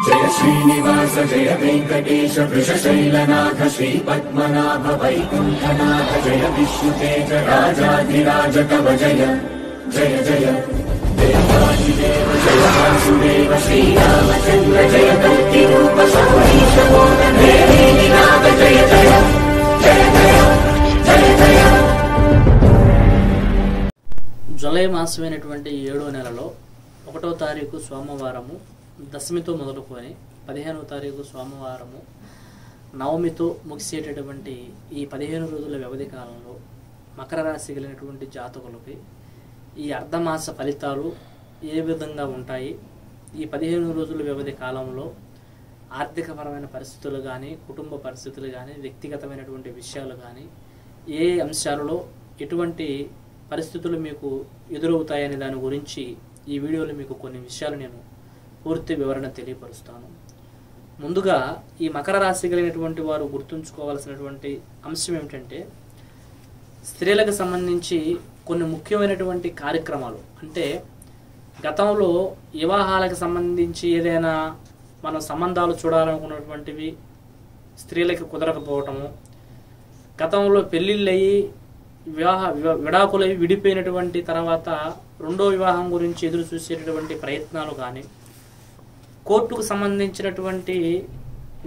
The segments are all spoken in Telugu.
जय श्रीनिवास जय वेंकटेश वृषशैलनाथ श्रीपद्मनाभ वैकुंठनाथ जय विष्णुतेज राजाधिराज तव जय जय जय देवादिदेव जय वासुदेव श्रीरामचंद्र जय कल्किरूप शौरीश मोदन देवीनाथ जय जय जय जय जय जय। జూలై మాసమైనటువంటి 7వ నెలలో 1వ తారీఖు సోమవారము దశమితో మొదలుకొని 15వ తారీఖు సోమవారము నవమితో ముగిసేటటువంటి ఈ 15 రోజుల వ్యవధి కాలంలో మకర రాశి కలిగినటువంటి జాతకులకి ఈ అర్ధమాస ఫలితాలు ఏ విధంగా ఉంటాయి, ఈ 15 రోజుల వ్యవధి కాలంలో ఆర్థికపరమైన పరిస్థితులు కానీ, కుటుంబ పరిస్థితులు కానీ, వ్యక్తిగతమైనటువంటి విషయాలు కానీ, ఏ అంశాలలో ఎటువంటి పరిస్థితులు మీకు ఎదురవుతాయనే దాని గురించి ఈ వీడియోలో మీకు కొన్ని విషయాలు నేను పూర్తి వివరణ తెలియపరుస్తాను. ముందుగా ఈ మకర రాశి కలిగినటువంటి వారు గుర్తుంచుకోవాల్సినటువంటి అంశం ఏమిటంటే, స్త్రీలకు సంబంధించి కొన్ని ముఖ్యమైనటువంటి కార్యక్రమాలు, అంటే గతంలో వివాహాలకు సంబంధించి ఏదైనా మనం సంబంధాలు చూడాలనుకున్నటువంటివి స్త్రీలకు కుదరకపోవటము, గతంలో పెళ్ళిళ్ళయి విడాకులై విడిపోయినటువంటి తర్వాత రెండో వివాహం గురించి ఎదురు చూసేటటువంటి ప్రయత్నాలు కానీ, కోర్టుకు సంబంధించినటువంటి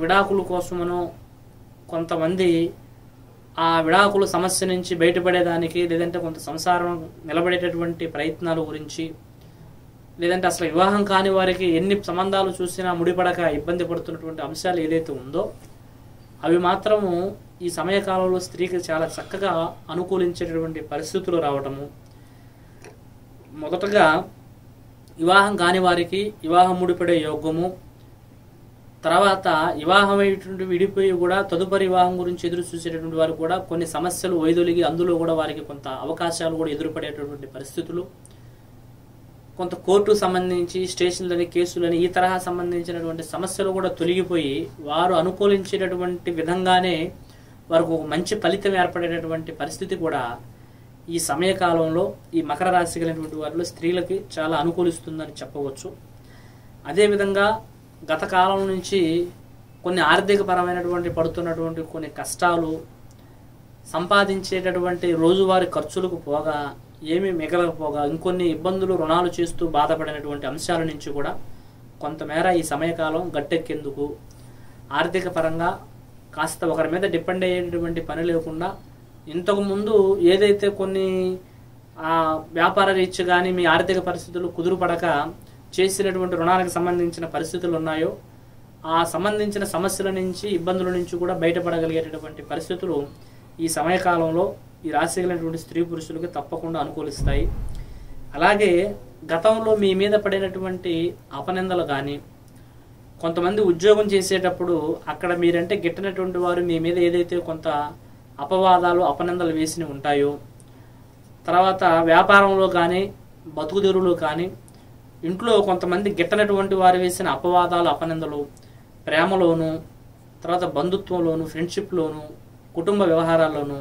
విడాకుల కోసమనో కొంతమంది ఆ విడాకుల సమస్య నుంచి బయటపడేదానికి, లేదంటే కొంత సంసారం నిలబడేటటువంటి ప్రయత్నాల గురించి, లేదంటే అసలు వివాహం కాని వారికి ఎన్ని సంబంధాలు చూసినా ముడిపడక ఇబ్బంది పడుతున్నటువంటి అంశాలు ఏదైతే ఉందో అవి మాత్రము ఈ సమయకాలంలో స్త్రీకి చాలా చక్కగా అనుకూలించేటటువంటి పరిస్థితులు రావటము. మొదటగా వివాహం కాని వారికి వివాహం ముడిపడే యోగము, తర్వాత వివాహమైనటువంటి విడిపోయి కూడా తదుపరి వివాహం గురించి ఎదురు చూసేటటువంటి వారు కూడా కొన్ని సమస్యలు వైదొలిగి అందులో కూడా వారికి కొంత అవకాశాలు కూడా ఎదురుపడేటటువంటి పరిస్థితులు, కొంత కోర్టుకు సంబంధించి స్టేషన్లని, కేసులని, ఈ తరహా సంబంధించినటువంటి సమస్యలు కూడా తొలగిపోయి వారు అనుకూలించేటటువంటి విధంగానే వారికి ఒక మంచి ఫలితం ఏర్పడేటటువంటి పరిస్థితి కూడా ఈ సమయకాలంలో ఈ మకర రాశి కలిగినటువంటి వారిలో స్త్రీలకి చాలా అనుకూలిస్తుందని చెప్పవచ్చు. అదేవిధంగా గత కాలం నుంచి కొన్ని ఆర్థిక పరమైనటువంటి పడుతున్నటువంటి కొన్ని కష్టాలు, సంపాదించేటటువంటి రోజువారీ ఖర్చులకు పోగా ఏమీ మిగలకపోగా ఇంకొన్ని ఇబ్బందులు, రుణాలు చేస్తూ బాధపడినటువంటి అంశాల నుంచి కూడా కొంతమేర ఈ సమయకాలం గట్టెక్కేందుకు, ఆర్థిక పరంగా కాస్త ఒకరి మీద డిపెండ్ అయ్యేటటువంటి పని లేకుండా ఇంతకుముందు ఏదైతే కొన్ని వ్యాపార రీత్యా కానీ మీ ఆర్థిక పరిస్థితులు కుదురుపడక చేసినటువంటి రుణాలకు సంబంధించిన పరిస్థితులు ఉన్నాయో ఆ సంబంధించిన సమస్యల నుంచి, ఇబ్బందుల నుంచి కూడా బయటపడగలిగేటటువంటి పరిస్థితులు ఈ సమయకాలంలో ఈ రాశి కలిగినటువంటి స్త్రీ పురుషులకు తప్పకుండా అనుకూలిస్తాయి. అలాగే గతంలో మీ మీద పడినటువంటి అపనిందలు కానీ, కొంతమంది ఉద్యోగం చేసేటప్పుడు అక్కడ మీరంటే గిట్టనటువంటి వారు మీ మీద ఏదైతే కొంత అపవాదాలు, అపనిందలు వేసి ఉంటాయో, తర్వాత వ్యాపారంలో కానీ, బతుకుదెరువులో కానీ, ఇంట్లో కొంతమంది గిట్టనటువంటి వారు వేసిన అపవాదాలు, అపనిందలు, ప్రేమలోను, తర్వాత బంధుత్వంలోను, ఫ్రెండ్షిప్లోను, కుటుంబ వ్యవహారాల్లోనూ,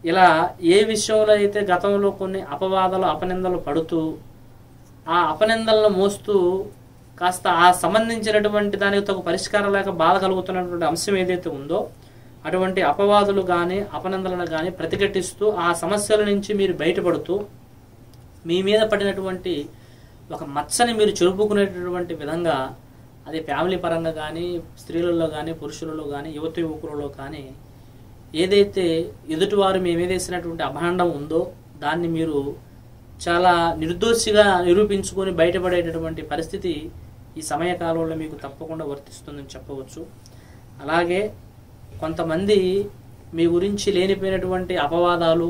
ఇలా ఏ విషయంలో అయితే గతంలో కొన్ని అపవాదాలు, అపనిందలు పడుతూ ఆ అపనిందలను మోస్తూ కాస్త ఆ సంబంధించినటువంటి దానికి తగు పరిష్కారం లేక బాధ కలుగుతున్నటువంటి అంశం ఏదైతే ఉందో అటువంటి అపవాదులు కానీ, అపనిందలను కానీ ప్రతిఘటిస్తూ ఆ సమస్యల నుంచి మీరు బయటపడుతూ మీ మీద పడినటువంటి ఒక మచ్చని మీరు చెరుపుకునేటటువంటి విధంగా, అది ఫ్యామిలీ పరంగా కానీ, స్త్రీలలో కానీ, పురుషులలో కానీ, యువత యువకులలో కానీ ఏదైతే ఎదుటివారు మీ మీద వేసినటువంటి అభాండం ఉందో దాన్ని మీరు చాలా నిర్దోషిగా నిరూపించుకొని బయటపడేటటువంటి పరిస్థితి ఈ సమయకాలంలో మీకు తప్పకుండా వర్తిస్తుందని చెప్పవచ్చు. అలాగే కొంతమంది మీ గురించి లేనిపోయినటువంటి అపవాదాలు,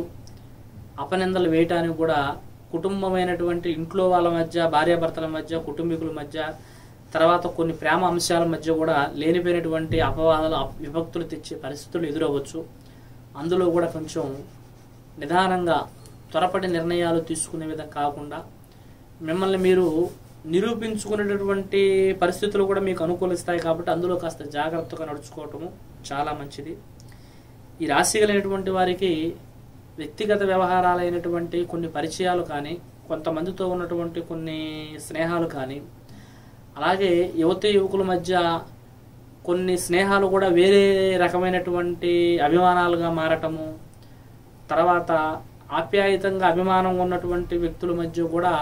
అపనిందలు వేయటానికి కూడా కుటుంబమైనటువంటి ఇంట్లో వాళ్ళ మధ్య, భార్యాభర్తల మధ్య, కుటుంబీకుల మధ్య, తర్వాత కొన్ని ప్రేమ అంశాల మధ్య కూడా లేనిపోయినటువంటి అపవాదాలు, విభక్తులు తెచ్చే పరిస్థితులు ఎదురవ్వచ్చు. అందులో కూడా కొంచెం నిదానంగా త్వరపడి నిర్ణయాలు తీసుకునే విధంగా కాకుండా మిమ్మల్ని మీరు నిరూపించుకునేటటువంటి పరిస్థితులు కూడా మీకు అనుకూలిస్తాయి. కాబట్టి అందులో కాస్త జాగ్రత్తగా నడుచుకోవటము చాలా మంచిది. ఈ రాశి కలిగినటువంటి వారికి వ్యక్తిగత వ్యవహారాలైనటువంటి కొన్ని పరిచయాలు కానీ, కొంతమందితో ఉన్నటువంటి కొన్ని స్నేహాలు కానీ, అలాగే యువతి యువకుల మధ్య కొన్ని స్నేహాలు కూడా వేరే రకమైనటువంటి అభిమానాలుగా మారటము, తర్వాత ఆప్యాయతంగా అభిమానం ఉన్నటువంటి వ్యక్తుల మధ్య కూడా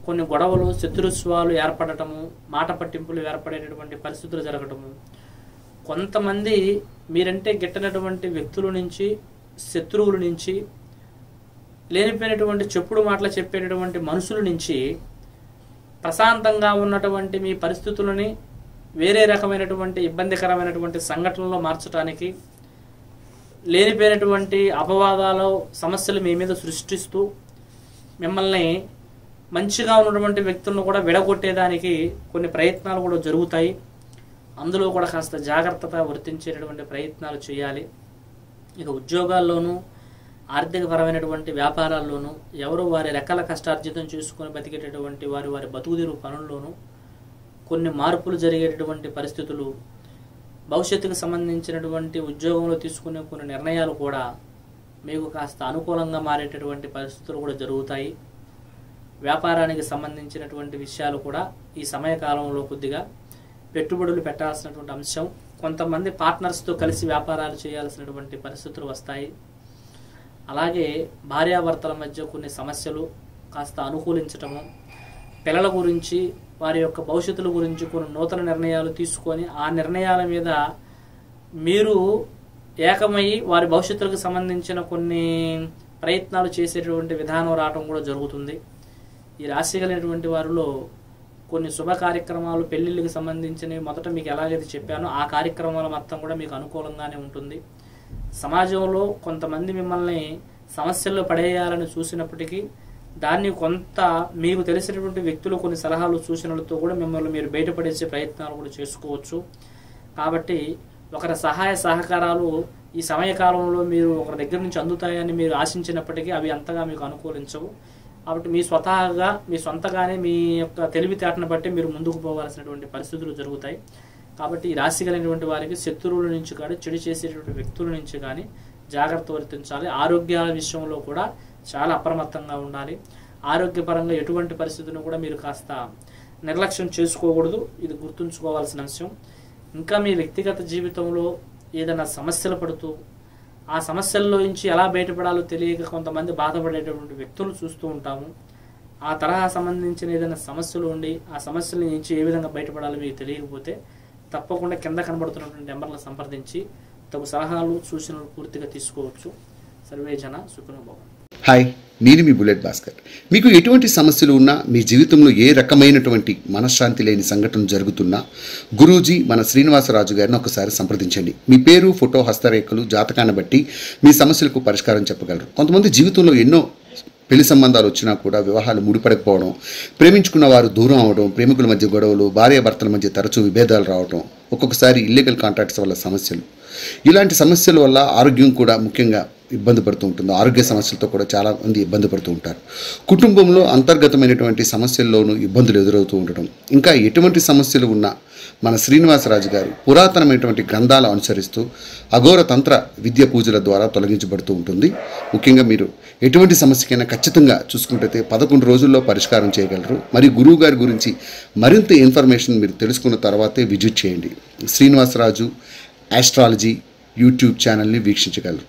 కొన్ని గొడవలు, శత్రుత్వాలు ఏర్పడటము, మాట పట్టింపులు ఏర్పడేటటువంటి పరిస్థితులు జరగటము, కొంతమంది మీరంటే గిట్టనటువంటి వ్యక్తుల నుంచి, శత్రువుల నుంచి, లేనిపోయినటువంటి చెప్పుడు మాటలు చెప్పేటటువంటి మనుషుల నుంచి ప్రశాంతంగా ఉన్నటువంటి మీ పరిస్థితులని వేరే రకమైనటువంటి ఇబ్బందికరమైనటువంటి సంఘటనలో మార్చడానికి, లేనిపోయినటువంటి అపవాదాలు, సమస్యలు మీ మీద సృష్టిస్తూ మిమ్మల్ని మంచిగా ఉన్నటువంటి వ్యక్తులను కూడా విడగొట్టేదానికి కొన్ని ప్రయత్నాలు కూడా జరుగుతాయి. అందులో కూడా కాస్త జాగ్రత్తత వర్తించేటటువంటి ప్రయత్నాలు చేయాలి. ఇక ఉద్యోగాల్లోనూ, ఆర్థికపరమైనటువంటి వ్యాపారాల్లోనూ ఎవరు వారి రెక్కల కష్టార్జితం చేసుకొని బతికేటటువంటి వారి బతుకుదీరు పనుల్లోనూ కొన్ని మార్పులు జరిగేటటువంటి పరిస్థితులు, భవిష్యత్తుకు సంబంధించినటువంటి ఉద్యోగంలో తీసుకునే కొన్ని నిర్ణయాలు కూడా మీకు కాస్త అనుకూలంగా మారేటటువంటి పరిస్థితులు కూడా జరుగుతాయి. వ్యాపారానికి సంబంధించినటువంటి విషయాలు కూడా ఈ సమయకాలంలో కొద్దిగా పెట్టుబడులు పెట్టాల్సినటువంటి అంశం. కొంతమంది పార్ట్నర్స్తో కలిసి వ్యాపారాలు చేయాల్సినటువంటి పరిస్థితులు వస్తాయి. అలాగే భార్యాభర్తల మధ్య కొన్ని సమస్యలు కాస్త అనుకూలించటము, పిల్లల గురించి, వారి యొక్క భవిష్యత్తుల గురించి కొన్ని నూతన నిర్ణయాలు తీసుకొని ఆ నిర్ణయాల మీద మీరు ఏకమయ్యి వారి భవిష్యత్తులకు సంబంధించిన కొన్ని ప్రయత్నాలు చేసేటువంటి విధానం రావడం కూడా జరుగుతుంది. ఈ రాశి కలిగినటువంటి వారిలో కొన్ని శుభ కార్యక్రమాలు, పెళ్లిళ్ళకి సంబంధించినవి మొదట మీకు ఎలాగైతే చెప్పానో ఆ కార్యక్రమాల మొత్తం కూడా మీకు అనుకూలంగానే ఉంటుంది. సమాజంలో కొంతమంది మిమ్మల్ని సమస్యల్లో పడేయాలని చూసినప్పటికీ దాన్ని కొంత మీకు తెలిసినటువంటి వ్యక్తులు కొన్ని సలహాలు, సూచనలతో కూడా మిమ్మల్ని మీరు బయటపడేసే ప్రయత్నాలు కూడా చేసుకోవచ్చు. కాబట్టి ఒకరి సహాయ సహకారాలు ఈ సమయకాలంలో మీరు ఒకరి దగ్గర నుంచి అందుతాయని మీరు ఆశించినప్పటికీ అవి అంతగా మీకు అనుకూలించవు. కాబట్టి మీ స్వతహాగా, మీ సొంతగానే మీ యొక్క తెలివితేటను బట్టి మీరు ముందుకు పోవాల్సినటువంటి పరిస్థితులు జరుగుతాయి. కాబట్టి ఈ రాశి కలిగినటువంటి వారికి శత్రువుల నుంచి కానీ, చెడు చేసేటువంటి వ్యక్తుల నుంచి కానీ జాగ్రత్త వర్తించాలి. ఆరోగ్యాల విషయంలో కూడా చాలా అప్రమత్తంగా ఉండాలి. ఆరోగ్యపరంగా ఎటువంటి పరిస్థితులను కూడా మీరు కాస్త నిర్లక్ష్యం చేసుకోకూడదు. ఇది గుర్తుంచుకోవాల్సిన అంశం. ఇంకా మీ వ్యక్తిగత జీవితంలో ఏదైనా సమస్యలు పడుతూ ఆ సమస్యల్లో నుంచి ఎలా బయటపడాలో తెలియక కొంతమంది బాధపడేటటువంటి వ్యక్తులు చూస్తూ ఉంటాము. ఆ తరహా సంబంధించిన ఏదైనా సమస్యలు ఉండి ఆ సమస్యల నుంచి ఏ విధంగా బయటపడాలో మీకు తెలియకపోతే తప్పకుండా కింద కనబడుతున్నటువంటి నెంబర్లను సంప్రదించి తగు సలహాలు, సూచనలు పూర్తిగా తీసుకోవచ్చు. సర్వే జన సుఖినో భవంతు. హాయ్, నేను మీ బుల్లెట్ భాస్కర్. మీకు ఎటువంటి సమస్యలు ఉన్నా, మీ జీవితంలో ఏ రకమైనటువంటి మనశ్శాంతి లేని సంఘటన జరుగుతున్నా గురూజీ మన శ్రీనివాసరాజు గారిని ఒకసారి సంప్రదించండి. మీ పేరు, ఫోటో, హస్తరేఖలు, జాతకాన్ని బట్టి మీ సమస్యలకు పరిష్కారం చెప్పగలరు. కొంతమంది జీవితంలో ఎన్నో పెళ్లి సంబంధాలు వచ్చినా కూడా వివాహాలు ముడిపడకపోవడం, ప్రేమించుకున్న వారు దూరం అవడం, ప్రేమికుల మధ్య గొడవలు, భార్యాభర్తల మధ్య తరచూ విభేదాలు రావడం, ఒక్కొక్కసారి ఇల్లీగల్ కాంట్రాక్ట్స్ వల్ల సమస్యలు, ఇలాంటి సమస్యల వల్ల ఆరోగ్యం కూడా ముఖ్యంగా ఇబ్బంది పడుతూ ఉంటుంది. ఆరోగ్య సమస్యలతో కూడా చాలామంది ఇబ్బంది పడుతూ ఉంటారు. కుటుంబంలో అంతర్గతమైనటువంటి సమస్యల్లోనూ ఇబ్బందులు ఎదురవుతూ ఉండడం, ఇంకా ఎటువంటి సమస్యలు ఉన్నా మన శ్రీనివాసరాజు గారు పురాతనమైనటువంటి గ్రంథాలు అనుసరిస్తూ అఘోర తంత్ర విద్య పూజల ద్వారా తొలగించబడుతూ ఉంటుంది. ముఖ్యంగా మీరు ఎటువంటి సమస్యకైనా ఖచ్చితంగా చూసుకుంటే 11 రోజుల్లో పరిష్కారం చేయగలరు. మరి గురువు గారి గురించి మరింత ఇన్ఫర్మేషన్ మీరు తెలుసుకున్న తర్వాతే విజిట్ చేయండి. శ్రీనివాసరాజు ఆస్ట్రాలజీ యూట్యూబ్ ఛానల్ని వీక్షించగలరు.